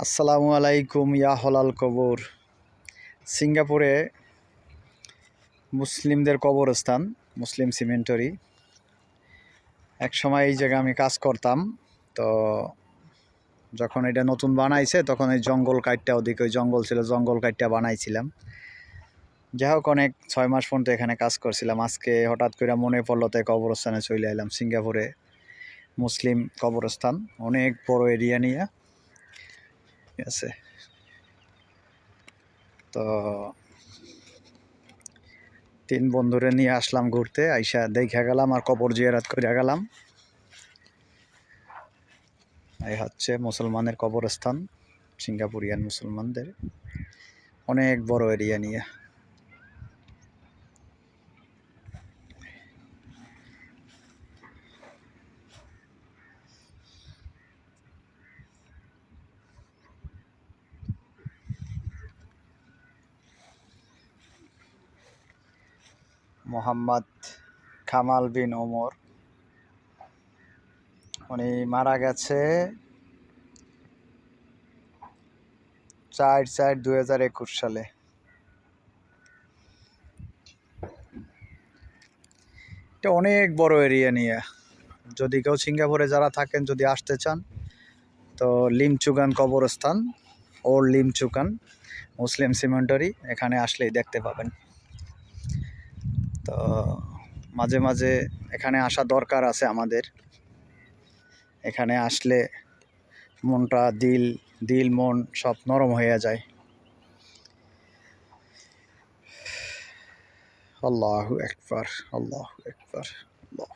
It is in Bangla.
আসসালামু আলাইকুম ইয়া হলাল কবর। সিঙ্গাপুরে মুসলিমদের কবরস্থান, মুসলিম সিমেন্টারি। এক সময় এই জায়গায় আমি কাজ করতাম। তো যখন এটা নতুন বানাইছে তখন এই জঙ্গল কাটটা, ওদিকে ওই জঙ্গল ছিল, জঙ্গল কাটটা বানাইছিলাম। যাই হোক, অনেক 6 মাস পর্যন্ত এখানে কাজ করছিলাম। আজকে হঠাৎ করে মনে পড়লো, তাই কবরস্থানে চলে এলাম। সিঙ্গাপুরে মুসলিম কবরস্থান, অনেক বড় এরিয়া নিয়ে, ঠিক আছে। তো 3 বন্ধুরে নিয়ে আসলাম ঘুরতে, আইসা দেখা গেলাম আর কবর জিয়ারত করে গেলাম। এই হচ্ছে মুসলমানের কবরস্থান, সিঙ্গাপুরিয়ান মুসলমানদের, অনেক বড় এরিয়া নিয়ে। মোহাম্মদ কামাল বিন ওমর, উনি মারা গেছে 4/4/2021 সালে। এটা অনেক বড় এরিয়া নিয়ে। যদি কেউ সিঙ্গাপুরে যারা থাকেন, যদি আসতে চান, তো লিম চুগান কবরস্থান, ওল্ড লিম চুগান মুসলিম সিমেন্টারি, এখানে আসলেই দেখতে পাবেন। তো মাঝে মাঝে এখানে আসা দরকার আছে আমাদের। এখানে আসলে মনটা, দিল মন সব নরম হয়ে যায়। আল্লাহু আকবার, আল্লাহু আকবার, আল্লাহু